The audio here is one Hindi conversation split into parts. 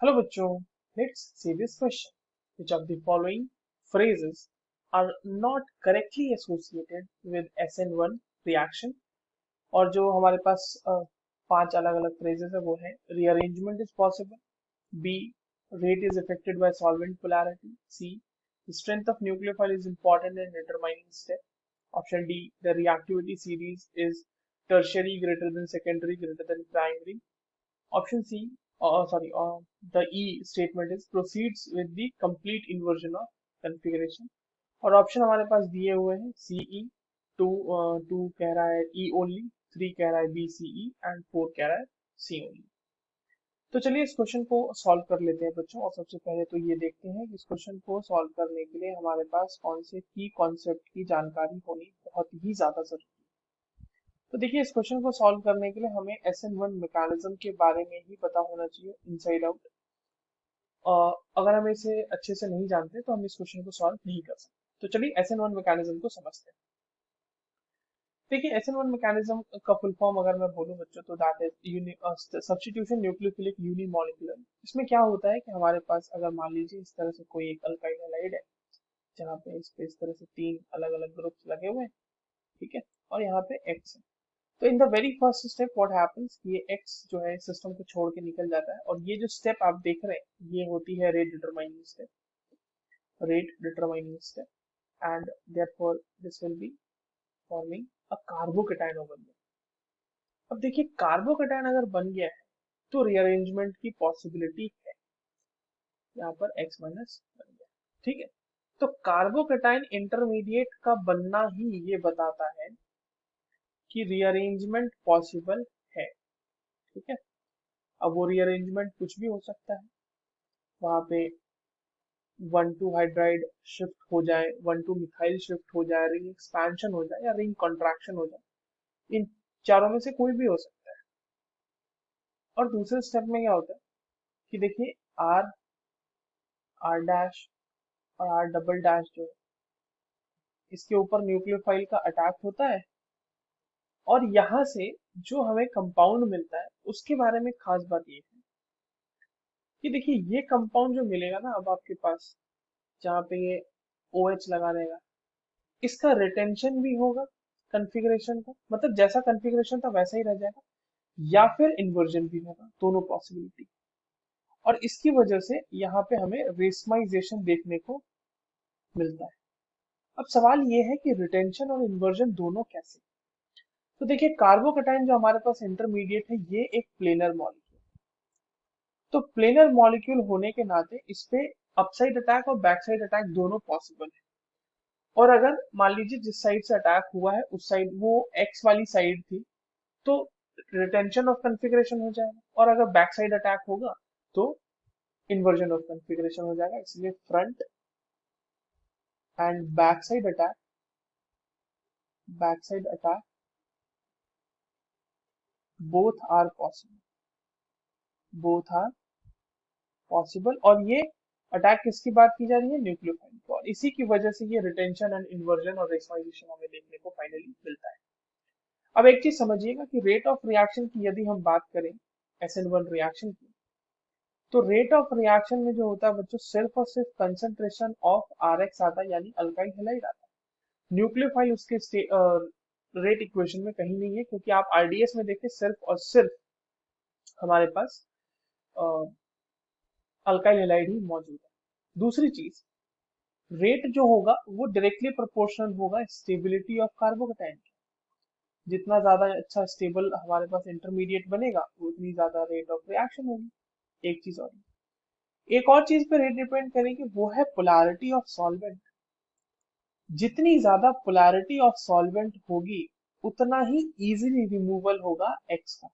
Hello bachcho, let's see this question. Which of the following phrases are not correctly associated with SN1 reaction? और जो हमारे पास पांच अलग अलग phrases है वो है rearrangement is possible, B, rate is affected by solvent polarity, C, the strength of nucleophile is important in determining step, option D, the reactivity series is tertiary greater than secondary greater than primary, option C, the E statement is proceeds with the complete inversion of configuration. और ऑप्शन हमारे पास दिए हुए हैं सीई, टू टू कह रहा है ई ओनली, थ्री कह रहा है B C E and four कह रहा है सी ओनली। तो चलिए इस क्वेश्चन को सॉल्व कर लेते हैं बच्चों। और सबसे पहले तो ये देखते हैं कि इस क्वेश्चन को सॉल्व करने के लिए हमारे पास कौन से की कॉन्सेप्ट की जानकारी होनी बहुत ही ज्यादा जरूरी है। तो देखिए इस क्वेश्चन को सॉल्व करने के लिए हमें SN1 मैकेनिज्म के बारे में ही पता होना चाहिए इनसाइड आउट। अगर हम इसे अच्छे से नहीं जानते तो हम इस क्वेश्चन को सॉल्व नहीं कर सकते। तो चलिए SN1 मैकेनिज्म को समझते हैं। देखिए SN1 मैकेनिज्म का फुल फॉर्म अगर मैं बोलूं बच्चों तो that is substitution nucleophilic unimolecular. इसमें क्या होता है कि हमारे पास अगर मान लीजिए इस तरह से कोई एक अल्काइल हैलाइड है जहाँ पे इस तरह से तीन अलग अलग ग्रुप्स लगे हुए हैं, ठीक है, और यहाँ पे X है। तो in the very first step what happens, ये X जो है सिस्टम को छोड़ के निकल जाता है और ये जो स्टेप आप देख रहे हैं ये होती है rate determining step, rate determining step, and therefore this will be forming a carbocation over here. अब देखिए कार्बोकेटायन अगर बन गया है तो रीअरेंजमेंट की पॉसिबिलिटी है। यहाँ पर X माइनस बन गया, ठीक है। तो कार्बोकेटायन इंटरमीडिएट का बनना ही ये बताता है कि रीअरेंजमेंट पॉसिबल है, ठीक है। अब वो रीअरेंजमेंट कुछ भी हो सकता है, वहां पे 1,2 हाइड्राइड शिफ्ट हो जाए, 1,2 मिथाइल शिफ्ट हो जाए, रिंग एक्सपेंशन हो जाए या रिंग कॉन्ट्रैक्शन हो जाए, इन चारों में से कोई भी हो सकता है। और दूसरे स्टेप में क्या होता है कि देखिए आर, आर डैश और आर डबल डैश जो है इसके ऊपर न्यूक्लियोफाइल का अटैक होता है और यहाँ से जो हमें कंपाउंड मिलता है उसके बारे में खास बात ये है कि देखिए ये कंपाउंड जो मिलेगा ना अब आपके पास, जहाँ पे ये OH लगा देगा, इसका रिटेंशन भी होगा कॉन्फ़िगरेशन का, मतलब जैसा कॉन्फ़िगरेशन था वैसा ही रह जाएगा, या फिर इन्वर्जन भी होगा, दोनों पॉसिबिलिटी। और इसकी वजह से यहाँ पे हमें रेसमाइजेशन देखने को मिलता है। अब सवाल ये है कि रिटेंशन और इन्वर्जन दोनों कैसे। तो देखिए कार्बोकेटाइन जो हमारे पास इंटरमीडिएट है ये एक प्लेनर मॉलिक्यूल, तो प्लेनर मॉलिक्यूल होने के नाते इस पे अपसाइड अटैक और बैक साइड अटैक दोनों पॉसिबल है। और अगर मान लीजिए जिस साइड से अटैक हुआ है उस साइड वो एक्स वाली साइड थी तो रिटेंशन ऑफ कॉन्फ़िगरेशन हो जाएगा, और अगर बैक साइड अटैक होगा तो इन्वर्जन ऑफ कॉन्फ़िगरेशन हो जाएगा। इसलिए front and back side attack both are possible, both are possible. और ये अटैक किसकी बात की जा रही है, न्यूक्लियोफाइल की, और इसी की वजह से ये रिटेंशन एंड इन्वर्जन और रेसमाइजेशन हमें देखने को फाइनली मिलता है। अब एक चीज समझिएगा कि रेट ऑफ रिएक्शन की यदि हम बात करें SN1 रिएक्शन की, तो रेट ऑफ रिएक्शन में जो होता है बच्चों सिर्फ और सिर्फ कंसंट्रेशन ऑफ RX आता है, यानी अल्काइल हैलाइड आता है। न्यूक्लियोफाइल उसके रेट इक्वेशन में कहीं नहीं है, क्योंकि आप RDS में देखें सिर्फ और सिर्फ हमारे पास अल्काइल हैलाइड ही मौजूद है। दूसरी चीज, रेट जो होगा वो डायरेक्टली प्रोपोर्शनल होगा स्टेबिलिटी ऑफ कार्बोकेटाइन। जितना ज्यादा अच्छा स्टेबल हमारे पास इंटरमीडिएट बनेगा उतनी ज्यादा रेट ऑफ रिएक्शन होगी। एक चीज और, एक और चीज पे रेट डिपेंड करेगी, वो है पोलैरिटी ऑफ सॉल्वेंट। जितनी ज्यादा पोलैरिटी ऑफ सॉल्वेंट होगी उतना ही इजीली रिमूवल होगा एक्स का।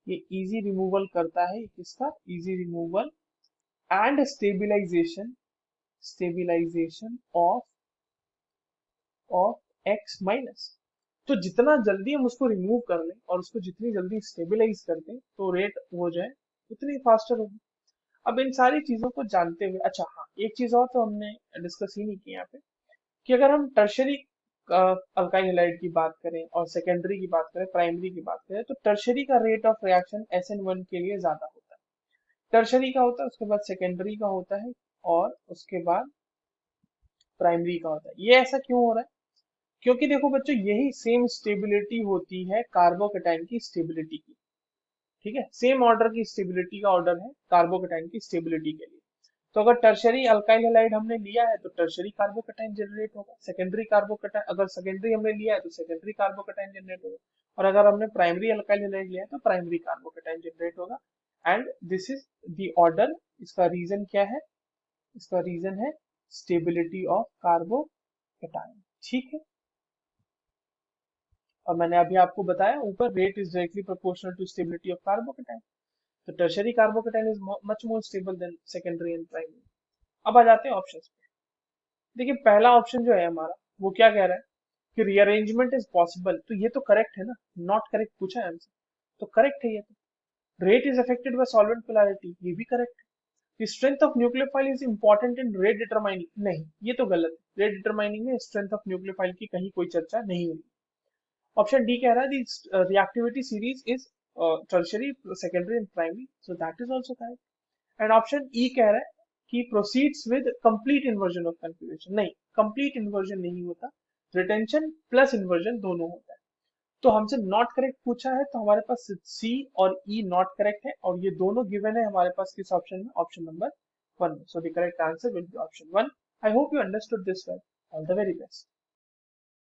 ये इजी रिमूवल करता है किसका, easy removal and stabilisation, stabilisation of x minus. तो जितना जल्दी हम उसको रिमूव कर लें और उसको जितनी जल्दी स्टेबिलाईज कर दें तो रेट हो जाए उतनी फास्टर होगी। अब इन सारी चीजों को जानते हुए, अच्छा हाँ एक चीज और तो हमने डिस्कस ही नहीं की यहाँ पे, कि अगर हम टर्शरी अल्काइल हैलाइड की बात करें और सेकेंडरी की बात करें, प्राइमरी की बात करें, तो टर्शरी का रेट ऑफ रिएक्शन SN1 के लिए ज्यादा होता है। टर्शरी का होता है, उसके बाद सेकेंडरी का होता है, और उसके बाद प्राइमरी का होता है। ये ऐसा क्यों हो रहा है? क्योंकि देखो बच्चों, यही सेम स्टेबिलिटी होती है कार्बोकेटाइन की स्टेबिलिटी की। ठीक है, सेम ऑर्डर की स्टेबिलिटी का ऑर्डर है कार्बोकेटाइन की स्टेबिलिटी के लिए। तो अगर टर्शरी अल्काइल हैलाइड हमने लिया है तो टर्शरी कार्बोकेटाइन जनरेट होगा, सेकेंडरी कार्बोकेटाइन, अगर सेकेंडरी हमने लिया है तो सेकेंडरी कार्बोकेटाइन जनरेट होगा, और अगर हमने प्राइमरी अल्काइल हैलाइड लिया है तो प्राइमरी कार्बोकेटाइन जनरेट होगा। And this is the order. इसका रीजन क्या है? इसका रीजन है स्टेबिलिटी ऑफ कार्बोकेटाइन। ठीक है, और मैंने अभी आपको बताया ऊपर, rate is directly proportional to stability of carbocation. तो tertiary carbocation is much more stable than secondary and primary. अब आ जाते हैं ऑप्शंस पे। देखिए पहला ऑप्शन जो है हमारा, वो क्या कह रहा है कि रीअरेंजमेंट इज पॉसिबल। तो ये तो करेक्ट है ना, नॉट करेक्ट पूछा है हमसे, तो करेक्ट है ये तो। Rate is affected by solvent polarity, ये भी करेक्ट है। Strength of nucleophile is important in rate determining, नहीं ये तो गलत है। रेट डिटरमाइनिंग में स्ट्रेंथ ऑफ न्यूक्लियोफाइल की कहीं कोई चर्चा नहीं हुई। ऑप्शन डी कह रहा है the reactivity series is tertiary, secondary and primary, so that is also correct. And option E कह रहा है कि proceeds with complete inversion of configuration, नहीं कंप्लीट इन्वर्जन नहीं होता, रिटेंशन प्लस इन्वर्जन दोनों होता है। तो हमसे नॉट करेक्ट पूछा है, तो हमारे पास सी और ई नॉट करेक्ट है, और ये दोनों गिवन है हमारे पास किस ऑप्शन में? ऑप्शन नंबर 1 में। So the correct answer will be option 1। I hope you understood this well. All the very best.